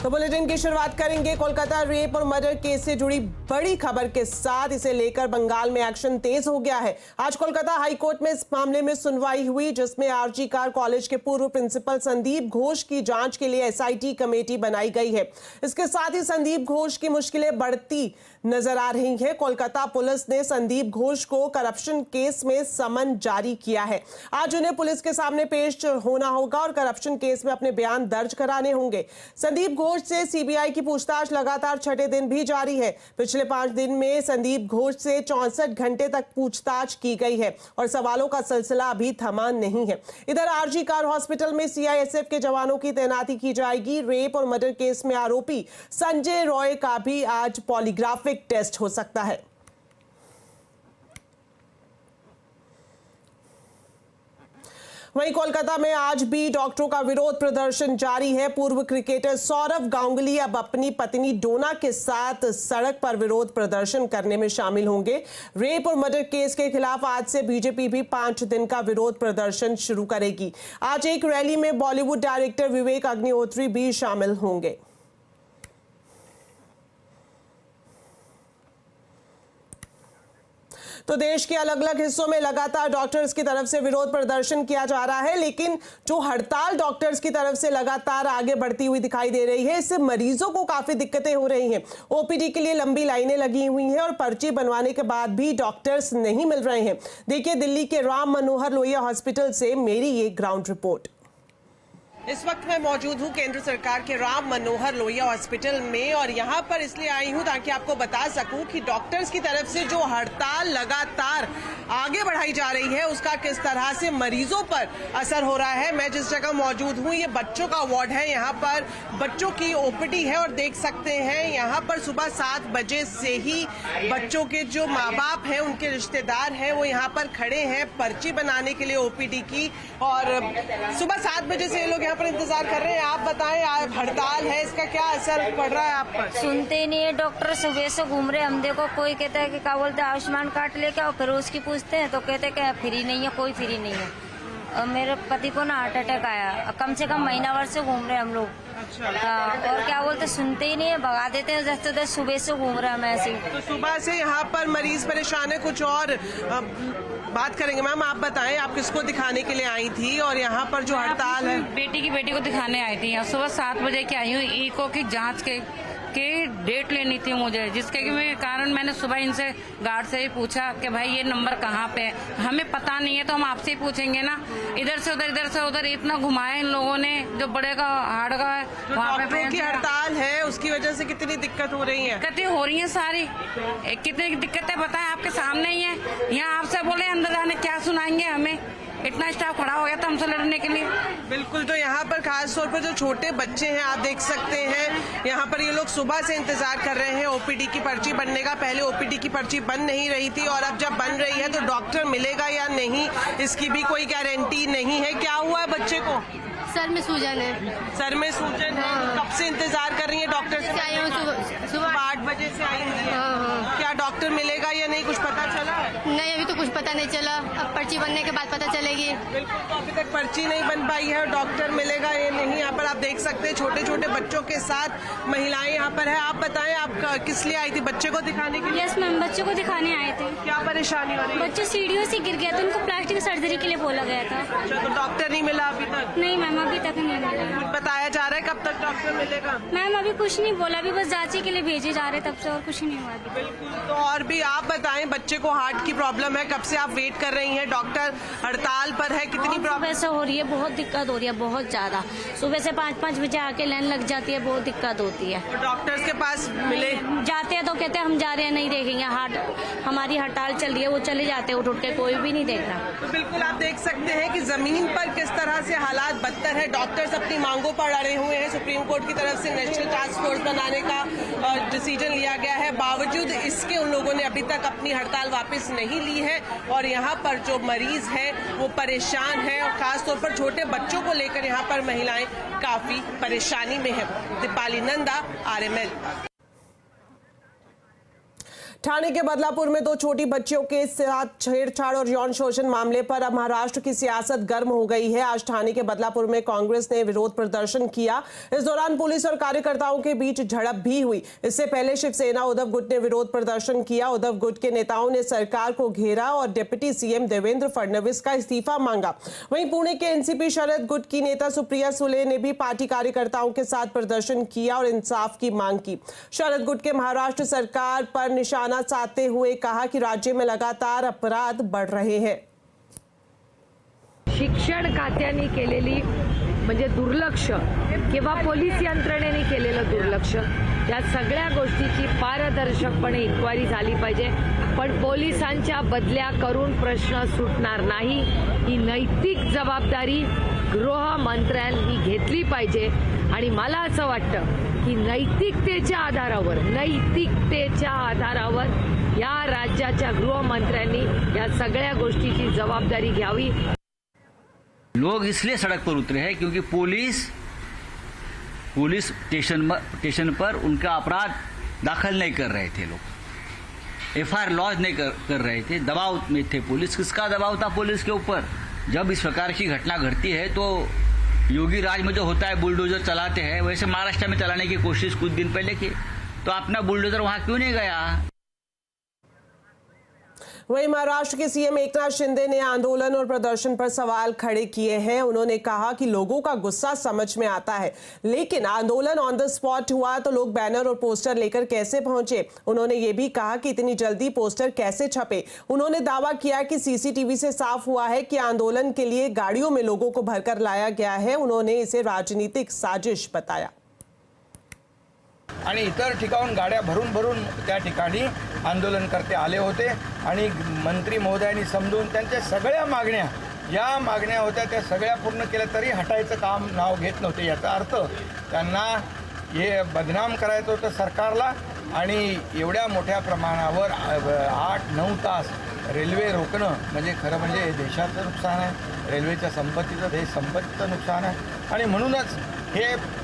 तो बुलेटिन की शुरुआत करेंगे कोलकाता रेप और मर्डर केस से जुड़ी बड़ी खबर के साथ। इसे लेकर बंगाल में एक्शन तेज हो गया है। आज कोलकाता हाई कोर्ट में इस मामले में सुनवाई हुई, जिसमें आरजी कार कॉलेज के पूर्व प्रिंसिपल संदीप घोष की जांच के लिए एसआईटी कमेटी बनाई गई है। इसके साथ ही संदीप घोष की मुश्किलें बढ़ती नजर आ रही है। कोलकाता पुलिस ने संदीप घोष को करप्शन केस में समन जारी किया है। आज उन्हें पुलिस के सामने पेश होना होगा और करप्शन केस में अपने बयान दर्ज कराने होंगे। संदीप घोष से सीबीआई की पूछताछ लगातार छठे दिन भी जारी है। पिछले 5 दिन में संदीप घोष से 64 घंटे तक पूछताछ की गई है और सवालों का सिलसिला अभी थमा नहीं है। इधर आरजी कार हॉस्पिटल में सीआईएसएफ के जवानों की तैनाती की जाएगी। रेप और मर्डर केस में आरोपी संजय रॉय का भी आज पॉलीग्राफिक टेस्ट हो सकता है। वहीं कोलकाता में आज भी डॉक्टरों का विरोध प्रदर्शन जारी है। पूर्व क्रिकेटर सौरव गांगुली अब अपनी पत्नी डोना के साथ सड़क पर विरोध प्रदर्शन करने में शामिल होंगे। रेप और मर्डर केस के खिलाफ आज से बीजेपी भी 5 दिन का विरोध प्रदर्शन शुरू करेगी। आज एक रैली में बॉलीवुड डायरेक्टर विवेक अग्निहोत्री भी शामिल होंगे। तो देश के अलग अलग हिस्सों में लगातार डॉक्टर्स की तरफ से विरोध प्रदर्शन किया जा रहा है, लेकिन जो हड़ताल डॉक्टर्स की तरफ से लगातार आगे बढ़ती हुई दिखाई दे रही है, इससे मरीजों को काफी दिक्कतें हो रही हैं। ओपीडी के लिए लंबी लाइनें लगी हुई हैं और पर्ची बनवाने के बाद भी डॉक्टर्स नहीं मिल रहे हैं। देखिए दिल्ली के राम मनोहर लोहिया हॉस्पिटल से मेरी ये ग्राउंड रिपोर्ट। इस वक्त मैं मौजूद हूँ केंद्र सरकार के राम मनोहर लोहिया हॉस्पिटल में और यहाँ पर इसलिए आई हूँ ताकि आपको बता सकूं कि डॉक्टर्स की तरफ से जो हड़ताल लगातार आगे बढ़ाई जा रही है उसका किस तरह से मरीजों पर असर हो रहा है। मैं जिस जगह मौजूद हूँ ये बच्चों का वार्ड है। यहाँ पर बच्चों की ओपीडी है और देख सकते हैं यहाँ पर सुबह 7 बजे से ही बच्चों के जो माँ बाप हैं, उनके रिश्तेदार हैं, वो यहाँ पर खड़े हैं पर्ची बनाने के लिए ओपीडी की। और सुबह 7 बजे से ये लोग पर इंतजार कर रहे हैं। आप बताएं, आप हड़ताल है, इसका क्या असर पड़ रहा है आप पर? सुनते ही नहीं है डॉक्टर, सुबह से घूम रहे। हम देखो कोई कहता है कि क्या बोलते हैं आयुष्मान कार्ड लेके आओ, फिर उसकी पूछते हैं तो कहते हैं कि फ्री नहीं है, कोई फ्री नहीं है। और मेरे पति को ना हार्ट अटैक आया, कम से कम महीना भर से घूम रहे हम लोग। अच्छा। और क्या बोलते सुनते ही नहीं है, भगा देते हैं। जैसे सुबह से घूम रहे हैं ऐसे। तो सुबह से यहाँ पर मरीज परेशान है। कुछ और बात करेंगे। मैम आप बताएं, आप किसको दिखाने के लिए आई थी और यहाँ पर जो हड़ताल है? बेटी को दिखाने आई थी। यहाँ सुबह 7 बजे की आई हूँ। ईको की जांच के डेट लेनी थी मुझे, जिसके कारण मैंने सुबह इनसे गार्ड से ही पूछा कि भाई ये नंबर कहाँ पे है। हमें पता नहीं है तो हम आपसे ही पूछेंगे ना। इधर से उधर इतना घुमाया इन लोगों ने। जो बड़े का हार्ड का है वहाँ पे की हड़ताल है, उसकी वजह से कितनी दिक्कत हो रही है? दिक्कतें हो रही है सारी। कितनी दिक्कतें बताएं, आपके सामने ही है। यहाँ आपसे बोले अंदर जाने क्या सुनाएंगे हमें। इतना स्टाफ खड़ा हो गया था हमसे लड़ने के लिए। बिल्कुल। तो यहाँ पर खास तौर पर जो छोटे बच्चे हैं, आप देख सकते हैं यहाँ पर ये लोग सुबह से इंतजार कर रहे हैं ओपीडी की पर्ची बनने का। पहले ओपीडी की पर्ची बन नहीं रही थी और अब जब बन रही है तो डॉक्टर मिलेगा या नहीं, इसकी भी कोई गारंटी नहीं है। क्या हुआ है बच्चे को? सर में सूजन है। सर में सूजन है। कब से इंतजार कर रही है डॉक्टर से? आई हूँ सुबह 8 बजे से आई है। क्या डॉक्टर मिलेगा या नहीं, कुछ पता चला है? नहीं, अभी तो कुछ पता नहीं चला। अब पर्ची बनने के बाद पता चलेगी। बिल्कुल। तो अभी तक पर्ची नहीं बन पाई है, डॉक्टर मिलेगा या नहीं। यहाँ पर आप देख सकते हैं छोटे छोटे बच्चों के साथ महिलाएं यहाँ पर है। आप बताएं, आप किस लिए आई थी? बच्चे को दिखाने के लिए? यस मैम, बच्चों को दिखाने आए थे। क्या परेशानी हो रही है? बच्चे सीढ़ियों से गिर गया था, उनको प्लास्टिक सर्जरी के लिए बोला गया था। अच्छा, तो डॉक्टर नहीं मिला अभी तक? नहीं मैम, अभी तक नहीं मिला। कुछ बताया जा रहा है कब तक डॉक्टर मिलेगा? मैम अभी कुछ नहीं बोला, अभी बस जांच के लिए भेजे जा रहे, तब से और कुछ नहीं हुआ अभी। बिल्कुल। तो और भी आप बताएं, बच्चे को हार्ट की प्रॉब्लम है, कब से आप वेट कर रही हैं? डॉक्टर हड़ताल पर है, कितनी प्रॉब्लम से हो रही है? बहुत दिक्कत हो रही है, बहुत ज्यादा। सुबह से 5-5 बजे आके लाइन लग जाती है, बहुत दिक्कत होती है। और डॉक्टर्स के पास मिले जाते हैं तो कहते हैं हम जा रहे हैं, नहीं देखेंगे, हमारी हड़ताल चल रही है, वो चले जाते हैं उठ के, कोई भी नहीं देख रहा। तो बिल्कुल आप देख सकते हैं कि जमीन पर किस तरह से हालात बदतर है। डॉक्टर्स अपनी मांगों पर अड़े हुए हैं। सुप्रीम कोर्ट की तरफ से नेशनल टास्क फोर्स बनाने का डिसीजन लिया गया है, बावजूद इसके उन लोगों ने अभी तक अपनी हड़ताल वापस नहीं ली है और यहाँ पर जो मरीज है वो परेशान है और खासतौर पर छोटे बच्चों को लेकर यहाँ पर महिलाएं काफी परेशानी में है। दीपाली नंदा, RML। ठाणे के बदलापुर में 2 छोटी बच्चियों के साथ छेड़छाड़ और यौन शोषण मामले पर अब महाराष्ट्र की सियासत गर्म हो गई है। आज ठाणे के बदलापुर में कांग्रेस ने विरोध प्रदर्शन किया। इस दौरान पुलिस और कार्यकर्ताओं के बीच झड़प भी हुई। इससे पहले शिवसेना उद्धव गुट ने विरोध प्रदर्शन किया। उद्धव गुट के नेताओं ने सरकार को घेरा और डिप्टी सीएम देवेंद्र फडणवीस का इस्तीफा मांगा। वहीं पुणे के एनसीपी शरद गुट की नेता सुप्रिया सुले ने भी पार्टी कार्यकर्ताओं के साथ प्रदर्शन किया और इंसाफ की मांग की। शरद गुट के महाराष्ट्र सरकार पर निशाना साधते हुए कहा कि राज्य में लगातार अपराध बढ़ रहे हैं। शिक्षण खात्याने केलेली म्हणजे दुर्लक्ष किंवा पोलीस यंत्रणेने केलेलं दुर्लक्ष या सगळ्या गोष्टीची पारदर्शकपणे इन्क्वायरी झाली पाहिजे। पण पोलिसांच्या बदल्या करून प्रश्न सुटणार नाही। ही नैतिक जबाबदारी गृहमंत्र्यांनी घेतली पाहिजे आणि मला असं वाटतं की नैतिकतेच्या आधारावर या राज्याच्या गृहमंत्र्यांनी या सगळ्या गोष्टीची जबाबदारी घ्यावी। लोग इसलिए सड़क पर उतरे हैं क्योंकि पुलिस स्टेशन पर उनका अपराध दाखिल नहीं कर रहे थे। लोग एफआईआर लॉन्च नहीं कर रहे थे, दबाव में थे पुलिस। किसका दबाव था पुलिस के ऊपर? जब इस प्रकार की घटना घटती है तो योगी राज में जो होता है बुलडोजर चलाते हैं, वैसे महाराष्ट्र में चलाने की कोशिश कुछ दिन पहले की, तो अपना बुलडोजर वहां क्यों नहीं गया? वहीं महाराष्ट्र के सीएम एकनाथ शिंदे ने आंदोलन और प्रदर्शन पर सवाल खड़े किए हैं। उन्होंने कहा कि लोगों का गुस्सा समझ में आता है, लेकिन आंदोलन ऑन द स्पॉट हुआ तो लोग बैनर और पोस्टर लेकर कैसे पहुंचे? उन्होंने ये भी कहा कि इतनी जल्दी पोस्टर कैसे छपे? उन्होंने दावा किया कि सीसीटीवी से साफ हुआ है कि आंदोलन के लिए गाड़ियों में लोगों को भरकर लाया गया है। उन्होंने इसे राजनीतिक साजिश बताया। आणि इतर ठिकाणून गाड्या भरून त्या ठिकाणी आंदोलनकर्ते आले होते आणि मंत्री महोदयांनी समजून त्यांच्या सगळ्या मागण्या या मागण्या होत्या त्या सगळ्या पूर्ण केल्या तरी हटायचं काम नाव घेत नव्हते। याचा अर्थ त्यांना हे बदनाम करायचं होतं सरकारला आणि एवढ्या मोठ्या प्रमाणावर 8-9 तास रेल्वे रोकणं म्हणजे खरं म्हणजे देशाचं नुकसान आहे, रेल्वेच्या संपत्तीचं नुकसान आहे। आणि म्हणूनच हे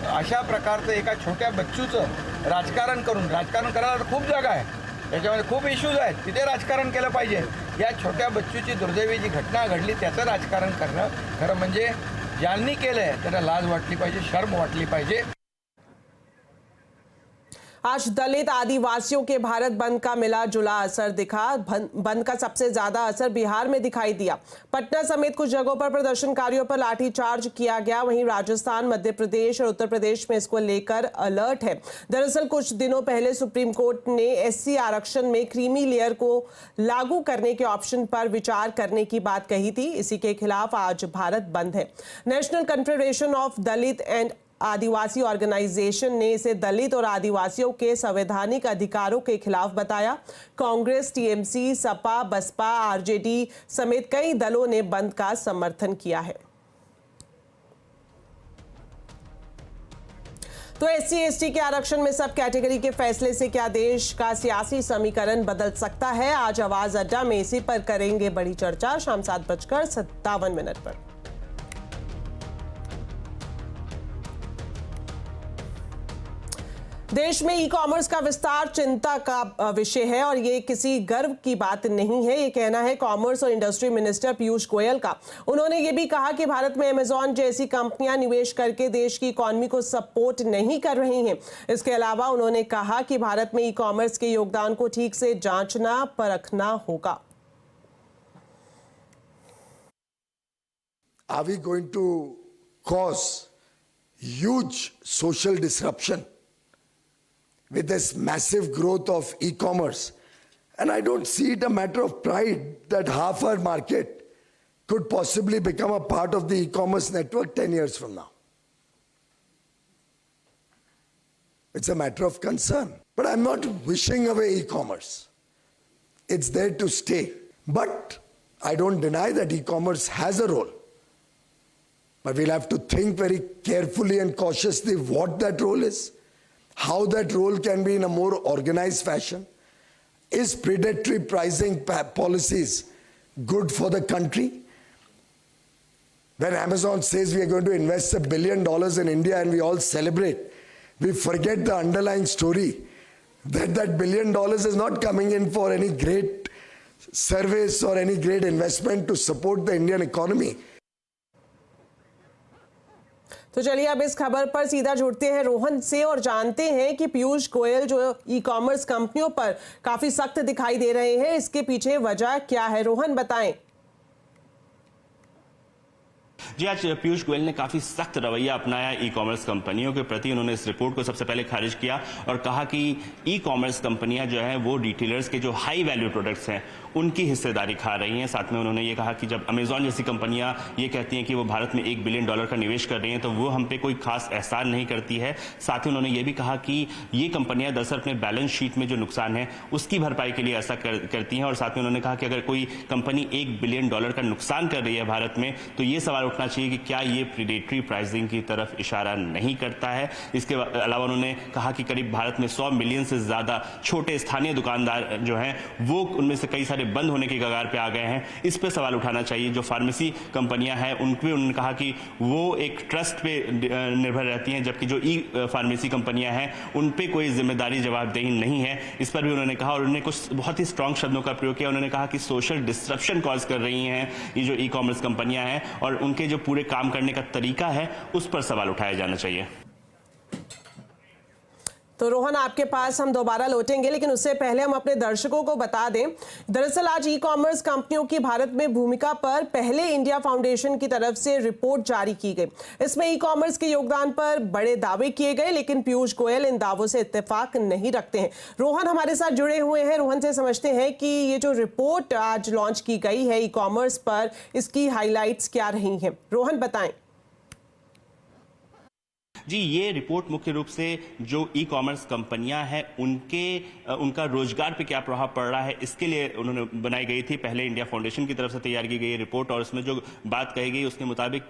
अशा प्रकारचं एका छोट्या बच्चूचं राजकारण करायला खूप जागा आहे, त्याच्यामध्ये खूप इश्यूज आहेत, तिथे राजकारण केलं पाहिजे। या छोट्या बच्चूची दुर्दैवी जी घटना घडली त्याचं राजकारण करणं खरं म्हणजे ज्यांनी केलंय त्यांना लाज वाटली पाहिजे, शर्म वाटली पाहिजे। आज दलित आदिवासियों के भारत बंद का मिला जुला असर दिखा। बंद का सबसे ज्यादा असर बिहार में दिखाई दिया। पटना समेत कुछ जगहों पर प्रदर्शनकारियों पर लाठीचार्ज किया गया। वहीं राजस्थान, मध्य प्रदेश और उत्तर प्रदेश में इसको लेकर अलर्ट है। दरअसल कुछ दिनों पहले सुप्रीम कोर्ट ने एससी आरक्षण में क्रीमी लेयर को लागू करने के ऑप्शन पर विचार करने की बात कही थी। इसी के खिलाफ आज भारत बंद है। National confederation of Dalit and Adivasi organisation ने इसे दलित और आदिवासियों के संवैधानिक अधिकारों के खिलाफ बताया। कांग्रेस, टीएमसी, सपा, बसपा, आरजेडी समेत कई दलों ने बंद का समर्थन किया है। तो एससी एसटी के आरक्षण में सब कैटेगरी के फैसले से क्या देश का सियासी समीकरण बदल सकता है? आज आवाज अड्डा में इसी पर करेंगे बड़ी चर्चा। शाम 7:57 पर। देश में ई कॉमर्स का विस्तार चिंता का विषय है और ये किसी गर्व की बात नहीं है, ये कहना है कॉमर्स और इंडस्ट्री मिनिस्टर पीयूष गोयल का। उन्होंने ये भी कहा कि भारत में अमेज़न जैसी कंपनियां निवेश करके देश की इकोनॉमी को सपोर्ट नहीं कर रही हैं। इसके अलावा उन्होंने कहा कि भारत में ई कॉमर्स के योगदान को ठीक से जांचना परखना होगा। Are we going to cause huge social disruption with this massive growth of e-commerce? And I don't see it a matter of pride that half our market could possibly become a part of the e-commerce network 10 years from now. It's a matter of concern. But I'm not wishing away e-commerce. It's there to stay. But I don't deny that e-commerce has a role. But we'll have to think very carefully and cautiously what that role is, how that role can be in a more organized fashion. Is predatory pricing policies good for the country? When Amazon says we are going to invest $1 billion in India and we all celebrate, we forget the underlying story that $1 billion is not coming in for any great service or any great investment to support the Indian economy. तो चलिए अब इस खबर पर सीधा जुड़ते हैं रोहन से और जानते हैं कि पीयूष गोयल जो ई कॉमर्स कंपनियों पर काफी सख्त दिखाई दे रहे हैं, इसके पीछे वजह क्या है? रोहन बताएं। जी, आज पीयूष गोयल ने काफी सख्त रवैया अपनाया ई कॉमर्स कंपनियों के प्रति। उन्होंने इस रिपोर्ट को सबसे पहले खारिज किया और कहा कि ई कॉमर्स कंपनियां जो है वो रिटेलर्स के जो हाई वैल्यू प्रोडक्ट्स हैं उनकी हिस्सेदारी खा रही हैं। साथ में उन्होंने ये कहा कि जब अमेजॉन जैसी कंपनियां ये कहती हैं कि वो भारत में $1 बिलियन का निवेश कर रही हैं तो वो हम पे कोई खास एहसान नहीं करती है। साथ ही उन्होंने ये भी कहा कि ये कंपनियां दरअसल अपने बैलेंस शीट में जो नुकसान है उसकी भरपाई के लिए ऐसा करती हैं। और साथ में उन्होंने कहा कि अगर कोई कंपनी $1 बिलियन का नुकसान कर रही है भारत में तो ये सवाल उठना चाहिए कि क्या ये प्रीडेटरी प्राइसिंग की तरफ इशारा नहीं करता है। इसके अलावा उन्होंने कहा कि करीब भारत में 100 मिलियन से ज्यादा छोटे स्थानीय दुकानदार जो हैं वो उनमें से कई सारे बंद होने की कगार पे आ गए हैं। इस पे सवाल उठाना चाहिए। जो फार्मेसी कंपनियां हैं उन पे उन्होंने कहा कि वो एक ट्रस्ट पे निर्भर रहती हैं, जबकि जो ई फार्मेसी कंपनियां हैं उन पे कोई जिम्मेदारी जवाबदेही नहीं है। इस पर भी उन्होंने कहा और उन्होंने कुछ बहुत ही स्ट्रांग शब्दों का प्रयोग किया। उन्होंने कहा कि सोशल डिस्ट्रप्शन कॉज कर रही हैं ये जो ई कॉमर्स कंपनियां हैं और उनके जो पूरे काम करने का तरीका है उस पर सवाल उठाया जाना चाहिए। तो रोहन आपके पास हम दोबारा लौटेंगे, लेकिन उससे पहले हम अपने दर्शकों को बता दें, दरअसल आज ई कॉमर्स कंपनियों की भारत में भूमिका पर पहले इंडिया फाउंडेशन की तरफ से रिपोर्ट जारी की गई। इसमें ई कॉमर्स के योगदान पर बड़े दावे किए गए, लेकिन पीयूष गोयल इन दावों से इत्तेफाक नहीं रखते हैं। रोहन हमारे साथ जुड़े हुए हैं, रोहन से समझते हैं कि ये जो रिपोर्ट आज लॉन्च की गई है ई कॉमर्स पर, इसकी हाईलाइट्स क्या रही हैं? रोहन बताएं। जी, ये रिपोर्ट मुख्य रूप से जो ई कॉमर्स कंपनियां हैं उनका रोजगार पे क्या प्रभाव पड़ रहा है इसके लिए उन्होंने बनाई गई थी। पहले इंडिया फाउंडेशन की तरफ से तैयार की गई रिपोर्ट और उसमें जो बात कही गई उसके मुताबिक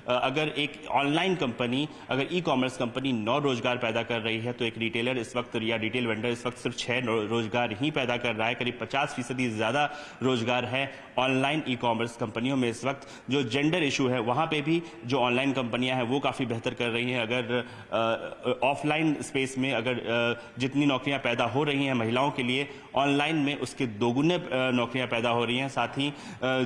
अगर एक ऑनलाइन कंपनी, अगर ई कॉमर्स कंपनी 9 रोजगार पैदा कर रही है तो एक रिटेलर इस वक्त या रिटेल वेंडर इस वक्त सिर्फ 6 रोजगार ही पैदा कर रहा है। करीब 50% ज्यादा रोजगार है ऑनलाइन ई कॉमर्स कंपनियों में। इस वक्त जो जेंडर इशू है वहां पे भी जो ऑनलाइन कंपनियां हैं वो काफी बेहतर कर रही हैं। अगर ऑफलाइन स्पेस में अगर जितनी नौकरियां पैदा हो रही हैं महिलाओं के लिए, ऑनलाइन में उसके दोगुने नौकरियां पैदा हो रही हैं। साथ ही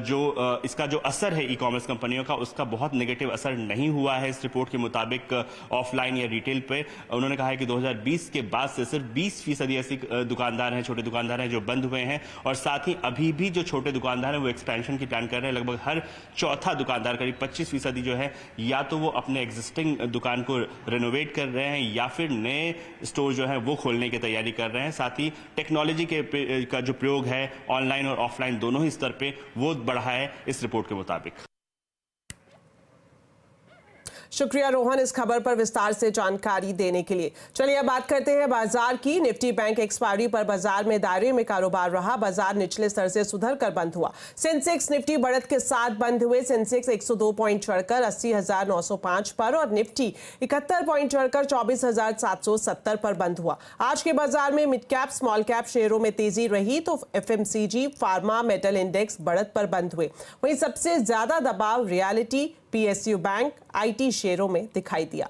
जो इसका जो असर है ई कॉमर्स कंपनियों का, उसका बहुत नेगेटिव असर नहीं हुआ है इस रिपोर्ट के मुताबिक ऑफलाइन या रिटेल पे। उन्होंने कहा है कि 2020 के बाद से सिर्फ 20% ऐसी दुकानदार हैं, छोटे दुकानदार हैं जो बंद हुए हैं। और साथ ही अभी भी जो छोटे दुकानदार हैं वो एक्सपेंशन की प्लान कर रहे हैं। लगभग हर चौथा दुकानदार, करीब 25% जो है, या तो वो अपने एग्जिस्टिंग दुकान को रेनोवेट कर रहे हैं या फिर नए स्टोर जो है वो खोलने की तैयारी कर रहे हैं। साथ ही टेक्नोलॉजी का जो प्रयोग है ऑनलाइन और ऑफलाइन दोनों ही स्तर पे वो बढ़ा है इस रिपोर्ट के मुताबिक। शुक्रिया रोहन इस खबर पर विस्तार से जानकारी देने के लिए। चलिए अब बात करते हैं बाजार की। निफ्टी बैंक एक्सपायरी पर बाजार में दायरे में कारोबार रहा। बाजार निचले स्तर से सुधर कर बंद हुआ। सेंसेक्स निफ्टी बढ़त के साथ बंद हुए। सेंसेक्स 102 पॉइंट चढ़कर 80,905 पर और निफ्टी 71 पॉइंट चढ़कर 24,770 पर बंद हुआ। आज के बाजार में मिड कैप स्मॉल कैप शेयरों में तेजी रही तो एफएमसीजी, फार्मा, मेटल इंडेक्स बढ़त पर बंद हुए। वहीं सबसे ज्यादा दबाव रियलिटी, पीएसयू बैंक, आईटी शेयरों में दिखाई दिया।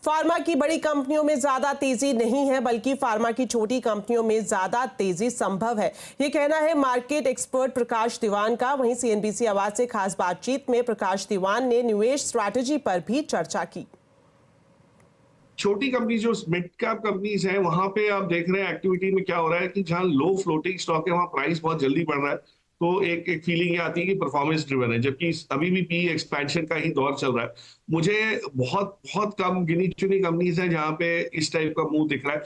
फार्मा की बड़ी कंपनियों में ज्यादा तेजी नहीं है, बल्कि फार्मा की छोटी कंपनियों में ज्यादा तेजी संभव है, ये कहना है मार्केट एक्सपर्ट प्रकाश दीवान का। वहीं सीएनबीसी आवाज से खास बातचीत में प्रकाश दीवान ने निवेश स्ट्रैटेजी पर भी चर्चा की। छोटी कंपनी जो मिड कैप कंपनीज हैं वहां पे आप देख रहे हैं एक्टिविटी में क्या हो रहा है कि जहां लो फ्लोटिंग स्टॉक है वहां प्राइस बहुत जल्दी बढ़ रहा है, तो एक फीलिंग ये आती है कि परफॉर्मेंस ड्रिवन है, जबकि अभी भी पी एक्सपेंशन का ही दौर चल रहा है। मुझे बहुत कम गिनी चुनी कंपनीज हैं जहां पे इस टाइप का मूव दिख रहा है।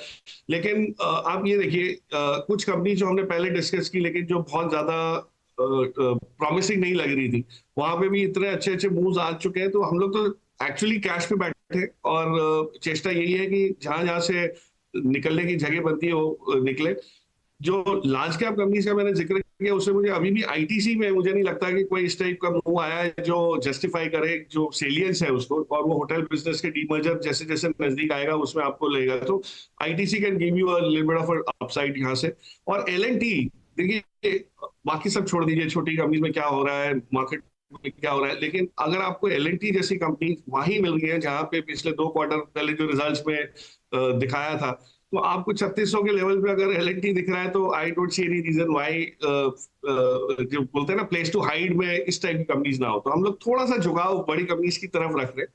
लेकिन आप ये देखिए कुछ कंपनी जो हमने पहले डिस्कस की लेकिन जो बहुत ज्यादा प्रॉमिसिंग नहीं लग रही थी, वहां पे भी इतने अच्छे अच्छे मूव्स आ चुके हैं। तो हम लोग तो एक्चुअली कैश पे बैठे और चेष्टा यही है कि जहां जहां से निकलने की जगह बनती है वो निकले। जो लार्ज कैप कंपनीज का मैंने जिक्र किया उससे मुझे अभी भी आईटीसी में मुझे नहीं लगता कि कोई इस टाइप का मूव आया है जो जस्टिफाई करे जो सेलियंस है उसको, और वो होटल बिजनेस के डीमर्जर जैसे जैसे नजदीक आएगा उसमें आपको लेगा। तो ITC can give you a little bit of upside यहाँ से। और एलएनटी देखिए, बाकी सब छोड़ दीजिए, छोटी कंपनीज में क्या हो रहा है, मार्केट क्या हो रहा है, लेकिन अगर आपको L&T जैसी कंपनी वहीं मिल गई है जहां पे पिछले 2 क्वार्टर पहले जो रिजल्ट्स में दिखाया था, तो आपको 3600 के लेवल पे अगर L&T दिख रहा है तो I don't see any reason why जो बोलते हैं ना प्लेस टू हाइड में इस टाइप की कंपनीज ना हो। तो हम लोग थोड़ा सा झुकाव बड़ी कंपनीज की तरफ रख रहे हैं।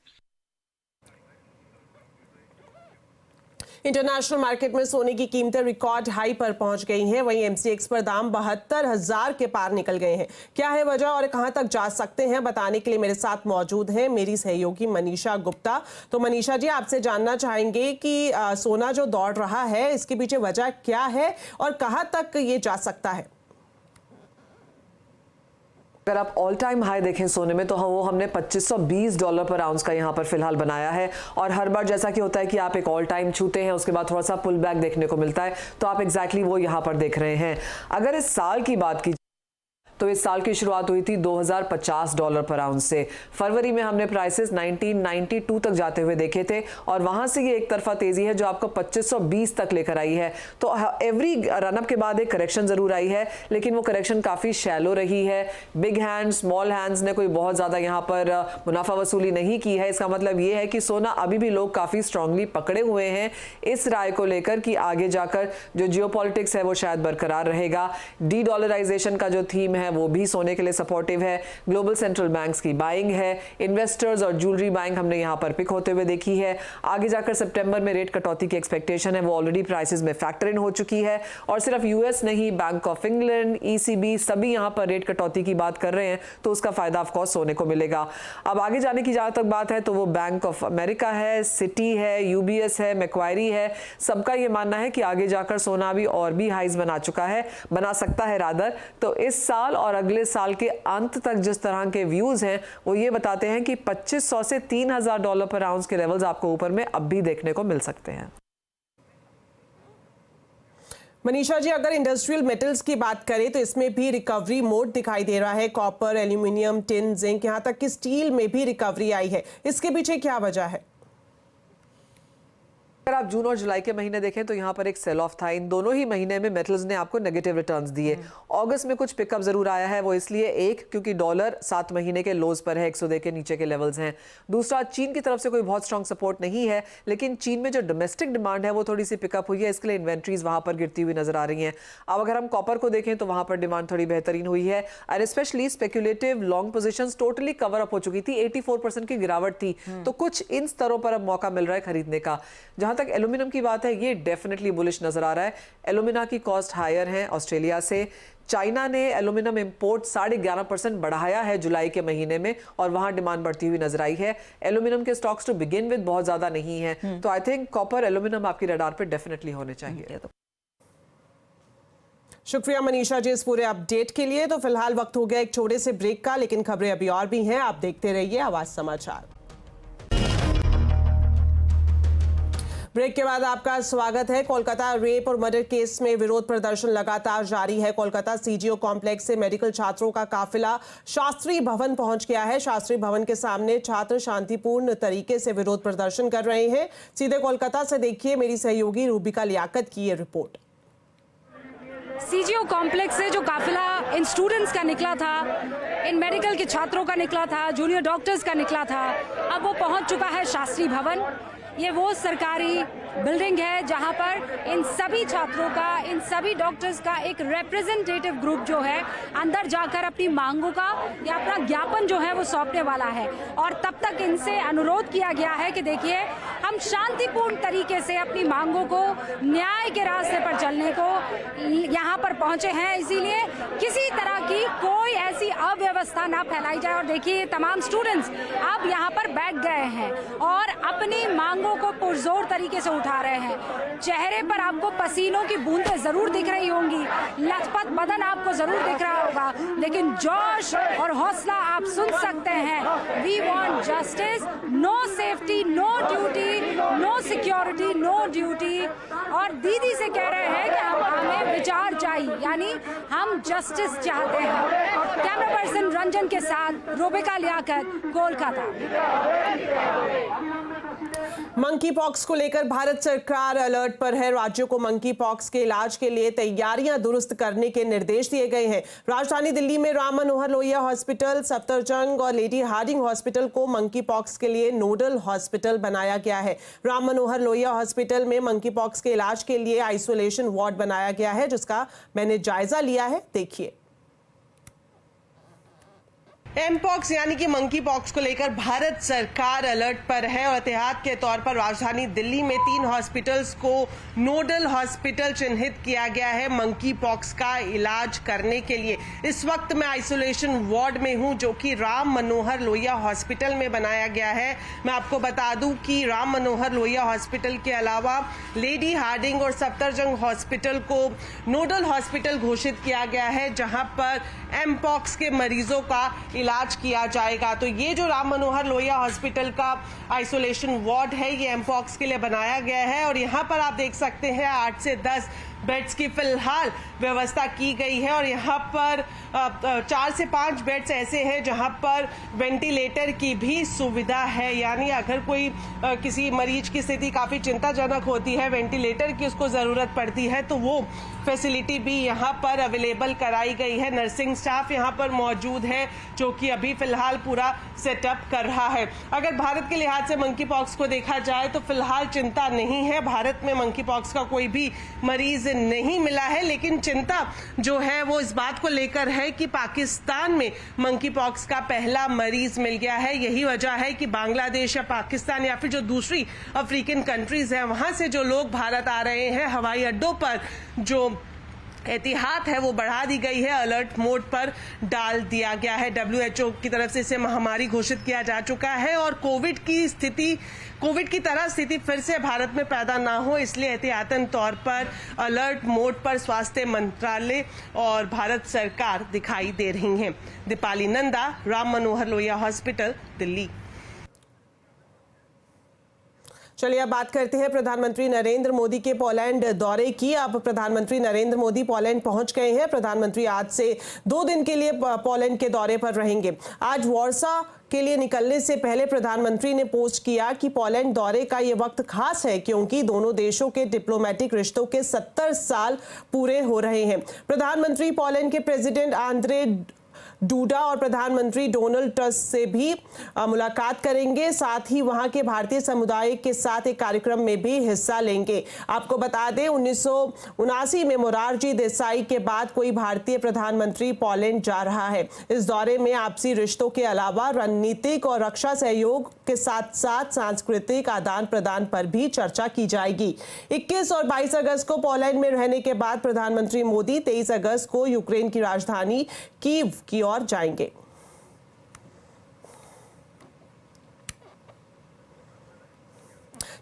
इंटरनेशनल मार्केट में सोने की कीमतें रिकॉर्ड हाई पर पहुंच गई हैं, वहीं MCX पर दाम 72,000 के पार निकल गए हैं। क्या है वजह और कहां तक जा सकते हैं, बताने के लिए मेरे साथ मौजूद हैं मेरी सहयोगी मनीषा गुप्ता। तो मनीषा जी, आपसे जानना चाहेंगे कि सोना जो दौड़ रहा है इसके पीछे वजह क्या है और कहां तक ये जा सकता है? अगर आप ऑल टाइम हाई देखें सोने में तो वो हमने $2520 पर आउंस का यहाँ पर फिलहाल बनाया है। और हर बार जैसा कि होता है कि आप एक ऑल टाइम छूते हैं उसके बाद थोड़ा सा पुल बैक देखने को मिलता है, तो आप एग्जैक्टली वो यहाँ पर देख रहे हैं। अगर इस साल की बात की तो इस साल की शुरुआत हुई थी $2050 पर आउंस से। फरवरी में हमने प्राइसेस 1992 तक जाते हुए देखे थे और वहां से ये एक तरफा तेजी है जो आपको 2520 तक लेकर आई है। तो एवरी रनअप के बाद एक करेक्शन जरूर आई है, लेकिन वो करेक्शन काफी शैलो रही है। बिग हैंड स्मॉल हैंड्स ने कोई बहुत ज्यादा यहाँ पर मुनाफा वसूली नहीं की है। इसका मतलब ये है कि सोना अभी भी लोग काफी स्ट्रांगली पकड़े हुए हैं इस राय को लेकर कि आगे जाकर जो जियोपॉलिटिक्स है वो शायद बरकरार रहेगा। डी डॉलराइजेशन का जो थीम है वो भी सोने के लिए सपोर्टिव है। ग्लोबल सेंट्रल बैंक्स की बाइंग है, इन्वेस्टर्स और ज्वेलरी बाइंग हमने यहाँ पर पिक होते हुए देखी है। आगे जाकर सितंबर में रेट कटौती की एक्सपेक्टेशन है, वो ऑलरेडी प्राइसेस में फैक्टर इन हो चुकी है। और सिर्फ यूएस नहीं, बैंक ऑफ इंग्लैंड, ECB सभी यहाँ पर रेट कटौती की बात कर रहे हैं, तो उसका फायदा ऑफकोर्स सोने को मिलेगा। अब आगे जाने की जहां तक बात है तो वो बैंक ऑफ अमेरिका है, सिटी है, UBS है, मैक्वायरी है, सबका ये मानना है कि आगे जाकर सोना भी और भी हाइज बना सकता है रादर। तो इस साल और अगले साल के अंत तक जिस तरह के व्यूज हैं वो ये बताते हैं कि $2500 से $3000 पर आउंस के लेवल्स आपको ऊपर में अब भी देखने को मिल सकते हैं। मनीषा जी, अगर इंडस्ट्रियल मेटल्स की बात करें तो इसमें भी रिकवरी मोड दिखाई दे रहा है। कॉपर, एल्यूमिनियम, टिन, जिंक, यहां तक कि स्टील में भी रिकवरी आई है। इसके पीछे क्या वजह है? अगर आप जून और जुलाई के महीने देखें तो यहाँ पर एक सेल ऑफ था। इन दोनों ही महीने में मेटल्स ने आपको नेगेटिव रिटर्न्स दिए। अगस्त में कुछ पिकअप जरूर आया है, वो इसलिए एक क्योंकि डॉलर 7 महीने के लोज पर है, 100 के नीचे के लेवल्स हैं। दूसरा, चीन की तरफ से कोई बहुत स्ट्रॉन्ग सपोर्ट नहीं है, लेकिन चीन में जो डोमेस्टिक डिमांड है वो थोड़ी सी पिकअप हुई है, इसके लिए इन्वेंट्रीज वहां पर गिरती हुई नजर आ रही हैं। अब अगर हम कॉपर को देखें तो वहां पर डिमांड थोड़ी बेहतरीन हुई है और specially speculative long positions totally cover up हो चुकी थी, 84% की गिरावट थी। तो कुछ इन स्तरों पर अब मौका मिल रहा है खरीदने का। जहां तक एल्यूमिनियम की बात है, ये डेफिनेटली बुलिश नजर आ रहा है। एल्यूमिना की कॉस्ट हायर है ऑस्ट्रेलिया से। चाइना ने एल्यूमिनियम इंपोर्ट 11.5% बढ़ाया है जुलाई के महीने में और वहां डिमांड बढ़ती हुई नजर आई है। एल्यूमिनियम के स्टॉक्स टू बिगिन विद बहुत ज्यादा नहीं है, तो आई थिंक कॉपर, एल्यूमिनियम आपकी रडार पे डेफिनेटली होने चाहिए। शुक्रिया मनीषा जी इस पूरे अपडेट के लिए। तो फिलहाल वक्त हो गया एक छोटे से ब्रेक का, लेकिन खबरें अभी और भी हैं। आप देखते रहिए आवाज समाचार। ब्रेक के बाद आपका स्वागत है। कोलकाता रेप और मर्डर केस में विरोध प्रदर्शन लगातार जारी है। कोलकाता CGO कॉम्प्लेक्स से मेडिकल छात्रों का काफिला शास्त्री भवन पहुंच गया है। शास्त्री भवन के सामने छात्र शांतिपूर्ण तरीके से विरोध प्रदर्शन कर रहे हैं। सीधे कोलकाता से देखिए मेरी सहयोगी रूबिका लियाकत की ये रिपोर्ट। CGO कॉम्प्लेक्स से जो काफिला इन स्टूडेंट्स का निकला था, इन मेडिकल के छात्रों का निकला था, जूनियर डॉक्टर्स का निकला था, अब वो पहुंच चुका है शास्त्री भवन। ये वो सरकारी बिल्डिंग है जहां पर इन सभी छात्रों का, इन सभी डॉक्टर्स का एक रिप्रेजेंटेटिव ग्रुप जो है अंदर जाकर अपनी मांगों का या अपना ज्ञापन जो है वो सौंपने वाला है। और तब तक इनसे अनुरोध किया गया है कि देखिए, हम शांतिपूर्ण तरीके से अपनी मांगों को, न्याय के रास्ते पर चलने को यहाँ पर पहुंचे हैं, इसीलिए किसी तरह की कोई ऐसी अव्यवस्था ना फैलाई जाए। और देखिए, तमाम स्टूडेंट्स अब यहाँ पर बैठ गए हैं और अपनी मांगों को पुरजोर तरीके से उठा रहे हैं। चेहरे पर आपको पसीनों की बूंदें जरूर दिख रही होंगी, लथपथ बदन आपको जरूर दिख रहा होगा, लेकिन जोश और हौसला आप सुन सकते हैं। We want justice, no safety, no duty, no security, no duty. और दीदी से कह रहे हैं कि हमें विचार चाहिए, यानी हम जस्टिस चाहते हैं। कैमरा पर्सन रंजन के साथ रूबिका लियाकत, कोलकाता। मंकी पॉक्स को लेकर भारत सरकार अलर्ट पर है। राज्यों को मंकी पॉक्स के इलाज के लिए तैयारियां दुरुस्त करने के निर्देश दिए गए हैं। राजधानी दिल्ली में राम मनोहर लोहिया हॉस्पिटल, सफदरजंग और लेडी हार्डिंग हॉस्पिटल को मंकी पॉक्स के लिए नोडल हॉस्पिटल बनाया गया है। राम मनोहर लोहिया हॉस्पिटल में मंकी पॉक्स के इलाज के लिए आइसोलेशन वार्ड बनाया गया है, जिसका मैंने जायजा लिया है। देखिए। एमपॉक्स यानी कि मंकी पॉक्स को लेकर भारत सरकार अलर्ट पर है और एहतियात के तौर पर राजधानी दिल्ली में 3 हॉस्पिटल्स को नोडल हॉस्पिटल चिन्हित किया गया है मंकी पॉक्स का इलाज करने के लिए। इस वक्त मैं आइसोलेशन वार्ड में हूं, जो कि राम मनोहर लोहिया हॉस्पिटल में बनाया गया है। मैं आपको बता दूं कि राम मनोहर लोहिया हॉस्पिटल के अलावा लेडी हार्डिंग और सफदरजंग हॉस्पिटल को नोडल हॉस्पिटल घोषित किया गया है, जहां पर एमपॉक्स के मरीजों का इलाज किया जाएगा। तो ये जो राम मनोहर लोहिया हॉस्पिटल का आइसोलेशन वार्ड है, ये एमपॉक्स के लिए बनाया गया है और यहाँ पर आप देख सकते हैं 8 से 10 बेड्स की फिलहाल व्यवस्था की गई है और यहाँ पर 4 से 5 बेड्स ऐसे हैं जहाँ पर वेंटिलेटर की भी सुविधा है। यानी अगर कोई किसी मरीज की स्थिति काफ़ी चिंताजनक होती है, वेंटिलेटर की उसको ज़रूरत पड़ती है, तो वो फैसिलिटी भी यहाँ पर अवेलेबल कराई गई है। नर्सिंग स्टाफ यहाँ पर मौजूद है, जो कि अभी फिलहाल पूरा सेटअप कर रहा है। अगर भारत के लिहाज से मंकी पॉक्स को देखा जाए तो फिलहाल चिंता नहीं है। भारत में मंकी पॉक्स का कोई भी मरीज नहीं मिला है, लेकिन चिंता जो है वो इस बात को लेकर है कि पाकिस्तान में मंकी पॉक्स का पहला मरीज मिल गया है। यही वजह है कि बांग्लादेश या पाकिस्तान या फिर जो दूसरी अफ्रीकन कंट्रीज हैं, वहां से जो लोग भारत आ रहे हैं, हवाई अड्डों पर जो एहतियात है वो बढ़ा दी गई है, अलर्ट मोड पर डाल दिया गया है। WHO की तरफ से इसे महामारी घोषित किया जा चुका है और कोविड की तरह स्थिति फिर से भारत में पैदा ना हो, इसलिए एहतियातन तौर पर अलर्ट मोड पर स्वास्थ्य मंत्रालय और भारत सरकार दिखाई दे रही हैं। दीपाली नंदा, राम मनोहर लोहिया हॉस्पिटल, दिल्ली। चलिए अब बात करते हैं प्रधानमंत्री नरेंद्र मोदी के पोलैंड दौरे की। अब प्रधानमंत्री नरेंद्र मोदी पोलैंड पहुंच गए हैं। प्रधानमंत्री आज से 2 दिन के लिए पोलैंड के दौरे पर रहेंगे। आज वॉर्सा के लिए निकलने से पहले प्रधानमंत्री ने पोस्ट किया कि पोलैंड दौरे का ये वक्त खास है, क्योंकि दोनों देशों के डिप्लोमेटिक रिश्तों के 70 साल पूरे हो रहे हैं। प्रधानमंत्री पोलैंड के प्रेसिडेंट आंद्रे डूडा और प्रधानमंत्री डोनाल्ड टस्क से भी मुलाकात करेंगे। साथ ही वहां के भारतीय समुदाय के साथ एक कार्यक्रम में भी हिस्सा लेंगे। आपको बता दें 1979 में मोरारजी देसाई के बाद कोई भारतीय प्रधानमंत्री पोलैंड जा रहा है। इस दौरे में आपसी रिश्तों के अलावा रणनीतिक और रक्षा सहयोग के साथ साथ सांस्कृतिक आदान प्रदान पर भी चर्चा की जाएगी। 21 और 22 अगस्त को पोलैंड में रहने के बाद प्रधानमंत्री मोदी 23 अगस्त को यूक्रेन की राजधानी कीव की ओर जाएंगे।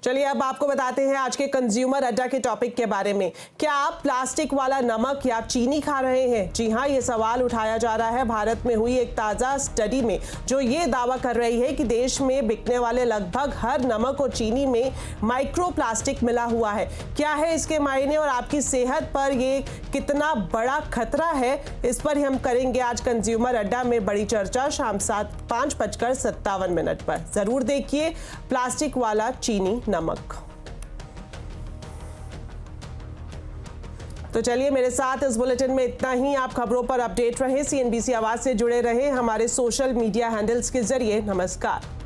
चलिए अब आपको बताते हैं आज के कंज्यूमर अड्डा के टॉपिक के बारे में। क्या आप प्लास्टिक वाला नमक या चीनी खा रहे हैं? जी हाँ, ये सवाल उठाया जा रहा है भारत में हुई एक ताज़ा स्टडी में, जो ये दावा कर रही है कि देश में बिकने वाले लगभग हर नमक और चीनी में माइक्रो प्लास्टिक मिला हुआ है। क्या है इसके मायने और आपकी सेहत पर ये कितना बड़ा खतरा है, इस पर हम करेंगे आज कंज्यूमर अड्डा में बड़ी चर्चा शाम 5:57 पर। जरूर देखिए प्लास्टिक वाला चीनी नमक। तो चलिए मेरे साथ इस बुलेटिन में इतना ही। आप खबरों पर अपडेट रहे, CNBC आवाज से जुड़े रहे हमारे सोशल मीडिया हैंडल्स के जरिए। नमस्कार।